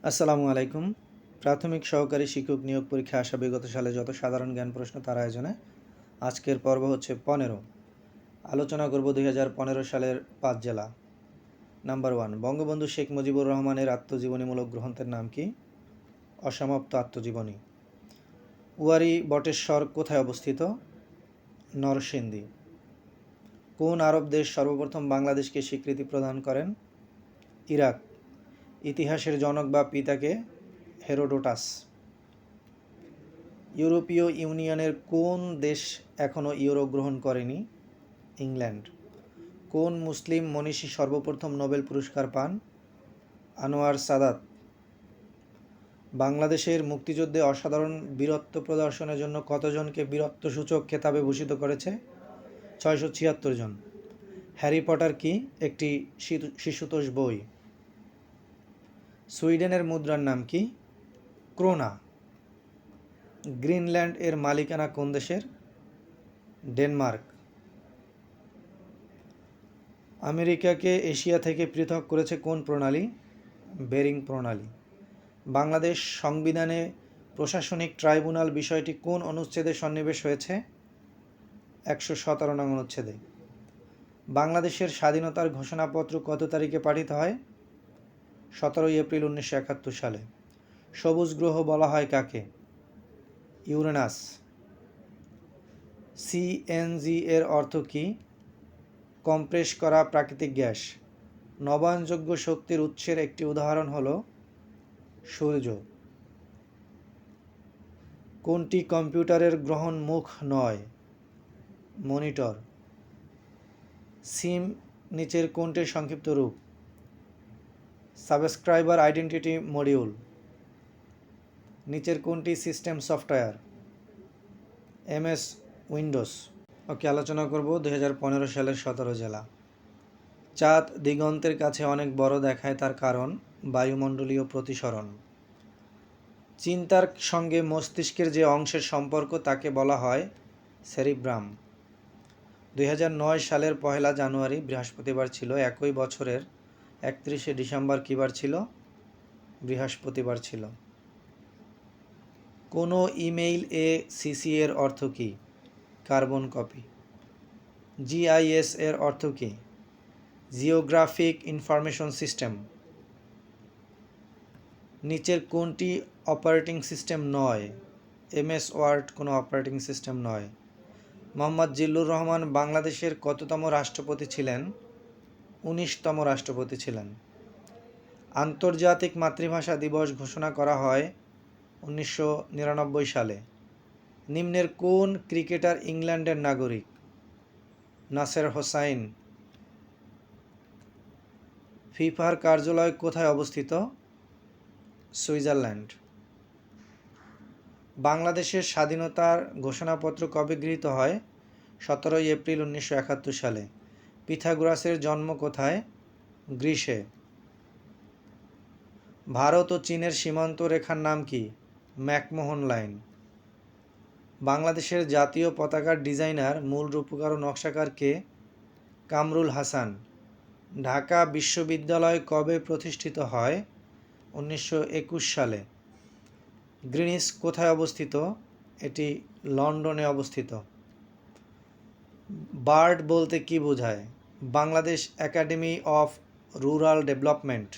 আসসালামু আলাইকুম। প্রাথমিক সহকারী শিক্ষক নিয়োগ পরীক্ষায় আসা বিগত সালে যত সাধারণ জ্ঞান প্রশ্ন তার আয়োজনে আজকের পর্ব হচ্ছে 15। আলোচনা করব 2015 সালের 5 জেলা। নাম্বার 1, বঙ্গবন্ধু শেখ মুজিবুর রহমানের আত্মজীবনীমূলক গ্রন্থের নাম কি? অসমাপ্ত আত্মজীবনী। উয়ারী বটেশ্বর কোথায় অবস্থিত? নরসিংদী। কোন আরব দেশ সর্বপ্রথম বাংলাদেশকে স্বীকৃতি প্রদান করেন? ইরাক। ইতিহাসের জনক বা পিতাকে? হেরোডোটাস। ইউরোপীয় ইউনিয়নের কোন দেশ এখনও ইউরো গ্রহণ করেনি? ইংল্যান্ড। কোন মুসলিম মনীষী সর্বপ্রথম নোবেল পুরস্কার পান? আনোয়ার সাদাত। বাংলাদেশের মুক্তিযুদ্ধে অসাধারণ বীরত্ব প্রদর্শনের জন্য কতজনকে বীরত্বসূচক খেতাবে ভূষিত করেছে? 676 জন। হ্যারি পটার কি একটি শিশুতোষ বই? সুইডেনের মুদ্রার নাম কি? ক্রোনা। গ্রিনল্যান্ড এর মালিকানা কোন দেশের? ডেনমার্ক। আমেরিকাকে এশিয়া থেকে পৃথক করেছে কোন প্রণালী? বেরিং প্রণালী। বাংলাদেশ সংবিধানে প্রশাসনিক ট্রাইব্যুনাল বিষয়টি কোন অনুচ্ছেদে সন্নিবেশ হয়েছে? 117 নং অনুচ্ছেদে। বাংলাদেশের স্বাধীনতার ঘোষণাপত্র কত তারিখে পাঠিত হয়? 17 এপ্রিল 1971 সালে। সবুজ গ্রহ বলা হয় কাকে? ইউরেনাস। সিএনজি এর অর্থ কী? কম্প্রেস করা প্রাকৃতিক গ্যাস। নবায়নযোগ্য শক্তির উৎসের একটি উদাহরণ হল সূর্য। কোনটি কম্পিউটারের গ্রহণ মুখ নয়? মনিটর। সিম নিচের কোনটির সংক্ষিপ্ত রূপ? Subscriber identity module. নিচের কোনটি system software? MS Windows. Okay, আলোচনা করব 2015 সালের 17 জেলা। চাঁদ দিগন্তের কাছে অনেক বড় দেখায়, তার কারণ বায়ুমণ্ডলীয় প্রতিসরণ। চিন্তার সঙ্গে মস্তিষ্কের যে অংশের সম্পর্ক তাকে বলা হয় সেরিব্রাম। 2009 সালের 1 জানুয়ারি বৃহস্পতিবার ছিল। একই বছরের 31 ডিসেম্বর কী বার ছিল? বৃহস্পতিবার ছিল। কোনো ইমেইল এ সিসি এর অর্থ কী? Carbon copy. জিআইএস এর অর্থ কী? Geographic information system. নিচের কোনটি অপারেটিং সিস্টেম নয়? এমএস ওয়ার্ড কোনো অপারেটিং সিস্টেম নয়। মোহাম্মদ জিল্লুর রহমান বাংলাদেশের কততম রাষ্ট্রপতি ছিলেন? 19তম রাষ্ট্রপতি ছিলেন। আন্তর্জাতিক মাতৃভাষা দিবস ঘোষণা করা হয় 1999 সালে। নিম্নের কোন ক্রিকেটার ইংল্যান্ডের নাগরিক? নাসের হোসাইন। ফিফার কার্যালয় কোথায় অবস্থিত? সুইজারল্যান্ড। বাংলাদেশের স্বাধীনতার ঘোষণাপত্র কবে গৃহীত হয়? 17 এপ্রিল 1971 সালে। পিথাগোরাসের জন্ম কোথায়? গ্রিসে। ভারত ও চীনের সীমান্ত রেখার নাম কি? McMahon line. বাংলাদেশের জাতীয় পতাকার ডিজাইনার, মূল রূপকার ও নকশাকার কে? কামরুল হাসান। ঢাকা বিশ্ববিদ্যালয় কবে প্রতিষ্ঠিত হয়? 1921 সালে। গ্রিনিচ কোথায় অবস্থিত? এটি লন্ডনে অবস্থিত। বার্ড বলতে কী বোঝায়? Bangladesh academy of rural development.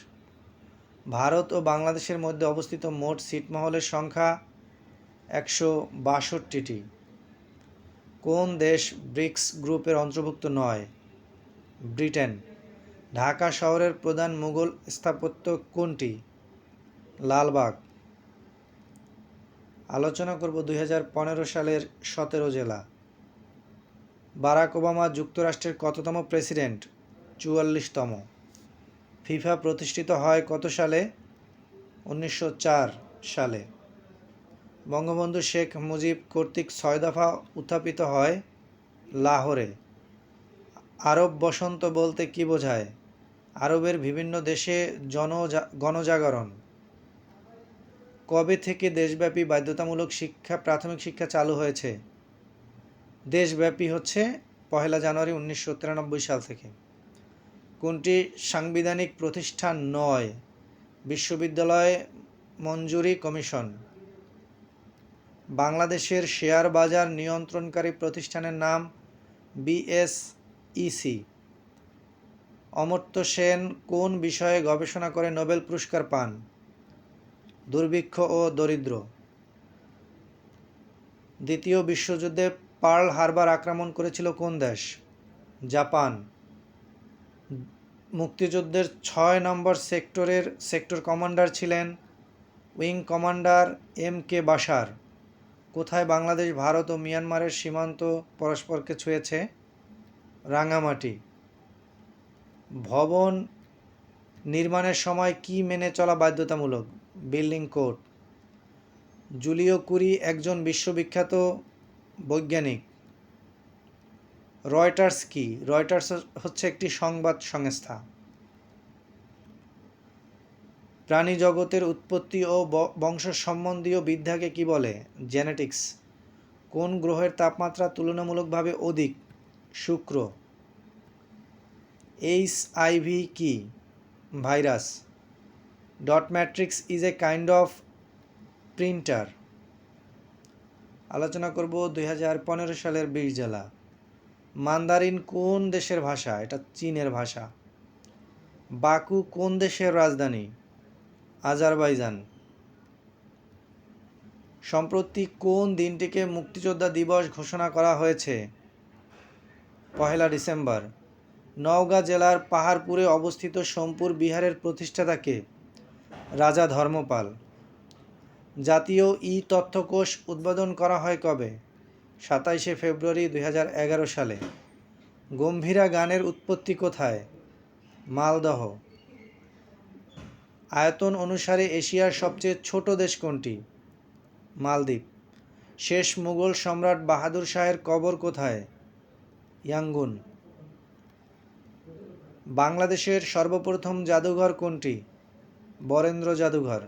Bharat ও বাংলাদেশের মধ্যে অবস্থিত মোট ছিটমহলের সংখ্যা 162টি। কোন দেশ ব্রিক্স গ্রুপের অন্তর্ভুক্ত নয়? ব্রিটেন। ঢাকা শহরের প্রধান মুঘল স্থাপত্য কোনটি? লালবাগ। আলোচনা করব 2015 সালের 17 জেলা। বারাক ওবামা যুক্তরাষ্ট্রের কততম প্রেসিডেন্ট? 44তম। ফিফা প্রতিষ্ঠিত হয় কত সালে? 1904 সালে। বঙ্গবন্ধু শেখ মুজিব কর্তৃক 6 দফা উত্থাপিত হয় লাহোরে। আরব বসন্ত বলতে কী বোঝায়? আরবের বিভিন্ন দেশে গণজাগরণ। কবে থেকে দেশব্যাপী বাধ্যতামূলক প্রাথমিক শিক্ষা চালু হয়েছে? দেশব্যাপী হচ্ছে 1 জানুয়ারি 1993 সাল থেকে। কোনটি সাংবিধানিক প্রতিষ্ঠান নয়? বিশ্ববিদ্যালয় মঞ্জুরি কমিশন। বাংলাদেশের শেয়ার বাজার নিয়ন্ত্রণকারী প্রতিষ্ঠানের নাম বিএসইসি। অমর্ত্য সেন কোন বিষয়ে গবেষণা করে নোবেল পুরস্কার পান? দুর্ভিক্ষ ও দরিদ্র। দ্বিতীয় বিশ্বযুদ্ধে পার্ল হারবার আক্রমণ করেছিল কোন দেশ? জাপান। মুক্তিযুদ্ধের ৬ নম্বর সেক্টরের সেক্টর কমান্ডার ছিলেন উইং কমান্ডার এম.কে. বাশার। কোথায় বাংলাদেশ, ভারত ও মিয়ানমারের সীমান্ত পরস্পরকে ছুঁয়েছে? রাঙামাটি। ভবন নির্মাণের সময় কি মেনে চলা বাধ্যতামূলক? Building code. জুলিও কুরি একজন বিশ্ববিখ্যাত বৈজ্ঞানিক। রয়টার্স কি? রয়টার্স হচ্ছে একটি সংবাদ সংস্থা। প্রাণী জগতের উৎপত্তি ও বংশ সম্বন্ধীয় বিদ্যাকে কি বলে? জেনেটিক্স। কোন গ্রহের তাপমাত্রা তুলনামূলকভাবে অধিক? শুক্র। এইচআইভি কি? Virus. Dot matrix is a kind of printer. আলোচনা করব 2015 সালের 20 জেলা। মান্দারিন কোন দেশের ভাষা? এটা চীনের ভাষা। বাকু কোন দেশের রাজধানী? আজারবাইজান। সম্প্রতি কোন দিনটিকে মুক্তিযোদ্ধা দিবস ঘোষণা করা হয়েছে? 1 ডিসেম্বর। নওগাঁ জেলার পাহাড়পুরে অবস্থিত সোমপুর বিহারের প্রতিষ্ঠাতা কে? রাজা ধর্মপাল। জাতীয় ই-তথ্যকোষ উদ্বোধন করা হয় কবে? 27 ফেব্রুয়ারি 2011 সালে। গম্ভীরা গানের উৎপত্তি কোথায়? মালদহ। আয়তন অনুসারে এশিয়ার সবচেয়ে ছোট দেশ কোনটি? মালদ্বীপ। শেষ মুঘল সম্রাট বাহাদুর শাহের কবর কোথায়? ইয়াঙ্গুন। বাংলাদেশের সর্বপ্রথম জাদুঘর কোনটি? বরেন্দ্র জাদুঘর।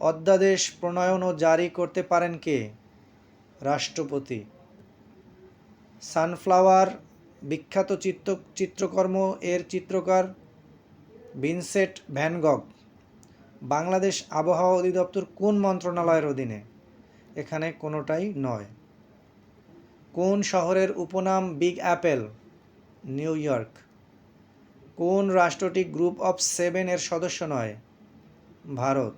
অধ্যাদেশ প্রণয়ন ও জারি করতে পারেন কে? রাষ্ট্রপতি। সানফ্লাওয়ার বিখ্যাত চিত্রকর্ম এর চিত্রকার ভিনসেন্ট ভ্যান গগ। বাংলাদেশ আবহাওয়া অধিদপ্তর কোন মন্ত্রণালয়ের অধীনে? এখানে কোনোটাই নয়। কোন শহরের উপনাম বিগ অ্যাপেল? New York. কোন রাষ্ট্রটি গ্রুপ অফ 7 এর সদস্য নয়? ভারত।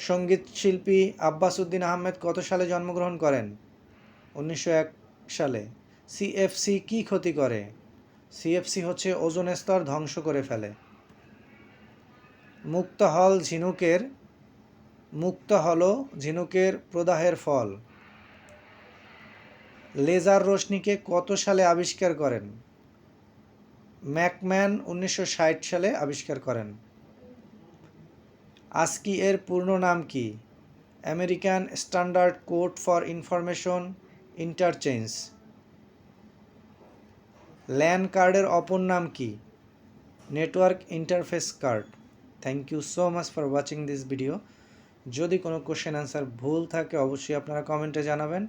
সঙ্গীতশিল্পী আব্বাস উদ্দিন আহমেদ কত সালে জন্মগ্রহণ করেন? 1901 সালে। সিএফসি কি ক্ষতি করে? সিএফসি হচ্ছে ওজোন স্তর ধ্বংস করে ফেলে। মুক্ত হল ঝিনুকের প্রদাহের ফল। লেজার রশ্মিকে কত সালে আবিষ্কার করেন? ম্যাকম্যান 1960 সালে আবিষ্কার করেন। আস্কি এর পূর্ণ নাম কি? American standard code for information interchange. LAN কার্ডের অপর নাম কি? Network interface card. Thank you so much for watching this video. যদি কোনো কোশ্চেন অ্যান্সার ভুল থাকে অবশ্যই আপনারা কমেন্টে জানাবেন,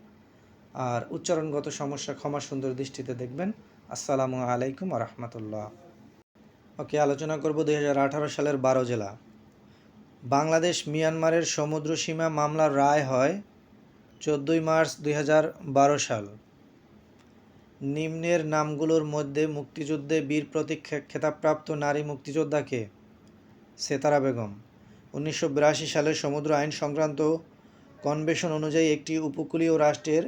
আর উচ্চারণগত সমস্যা ক্ষমা সুন্দর দৃষ্টিতে দেখবেন। আসসালামু আলাইকুম ওয়া রাহমাতুল্লাহ। ওকে, আলোচনা করব 2018 সালের 12 জেলা। বাংলাদেশ মিয়ানমারের সমুদ্র সীমা মামলার রায় হয় 14 মার্চ 2012 সাল। নিম্নের নামগুলোর মধ্যে মুক্তিযুদ্ধে বীর প্রতীক খেতাবপ্রাপ্ত নারী মুক্তিযোদ্ধা কে? সেতারা বেগম। 1982 সালে সমুদ্র আইন সংক্রান্ত কনভেনশন অনুযায়ী একটি উপকূলীয় রাষ্ট্রের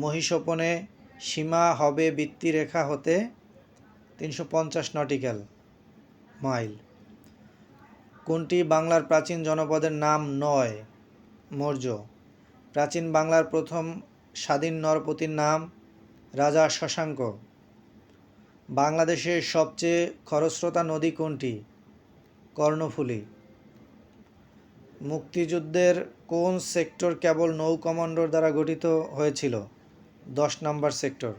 মহিষপণে সীমা হবে বৃত্তিরেখা হতে 350 নটিক্যাল মাইল। কোনটি বাংলার প্রাচীন জনপদের নাম নয়? মৌর্য। প্রাচীন বাংলার প্রথম স্বাধীন নরপতির নাম রাজা শশাঙ্ক। বাংলাদেশের সবচেয়ে খরস্রোতা নদী কোনটি? কর্ণফুলী। মুক্তিযুদ্ধের কোন সেক্টর কেবল নৌ কমান্ডোর দ্বারা গঠিত হয়েছিল? 10 নম্বর সেক্টর।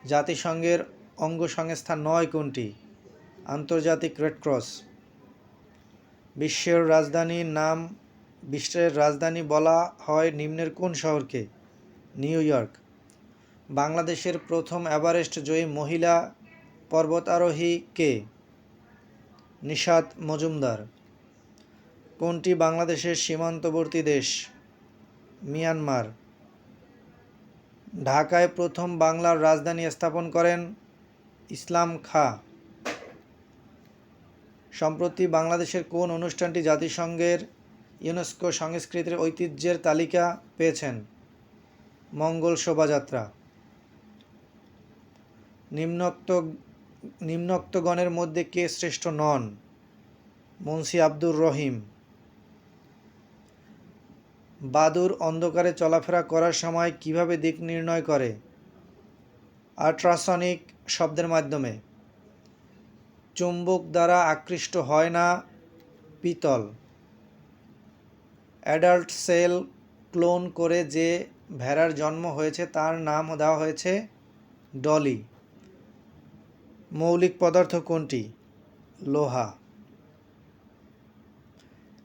জাতিসংঘের অঙ্গ সংস্থা নয় কোনটি? আন্তর্জাতিক রেডক্রস। বিশ্বের রাজধানী বলা হয় নিম্নের কোন শহরকে? New York. বাংলাদেশের প্রথম এভারেস্ট জয়ী মহিলা পর্বতারোহী কে? নিশাত মজুমদার। কোনটি বাংলাদেশের সীমান্তবর্তী দেশ? মিয়ানমার। ঢাকায় প্রথম বাংলার রাজধানী স্থাপন করেন ইসলাম খাঁ। সম্প্রতি বাংলাদেশের কোন অনুষ্ঠানটি জাতিসংঘের ইউনেস্কো সংস্কৃতির ঐতিহ্যের তালিকা পেয়েছেন? মঙ্গল শোভাযাত্রা। নিম্নোক্তগণের মধ্যে কে শ্রেষ্ঠ নন? মুন্সী আব্দুর রহিম। বাদুড় অন্ধকারে চলাফেরা করার সময় কিভাবে দিক নির্ণয় করে? আল্ট্রাসনিক শব্দের মাধ্যমে। চুম্বক দ্বারা আকৃষ্ট হয় না পিতল। অ্যাডাল্ট সেল ক্লোন করে যে ভেড়ার জন্ম হয়েছে তার নাম দেওয়া হয়েছে ডলি। মৌলিক পদার্থ কোনটি? লোহা।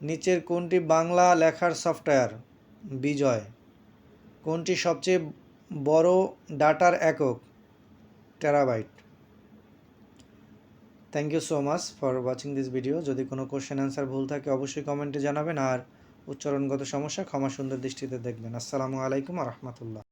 নিচের কোনটি বাংলা লেখার সফটওয়্যার? বিজয়। কোনটি সবচেয়ে বড় ডাটার একক? Terabyte. Thank you so much for watching this video. যদি কোনো কোশ্চেন অ্যান্সার ভুল থাকে অবশ্যই কমেন্টে জানাবেন, আর উচ্চারণগত সমস্যা ক্ষমা সুন্দর দৃষ্টিতে দেখবেন। আসসালামু আলাইকুম ওয়া রাহমাতুল্লাহ।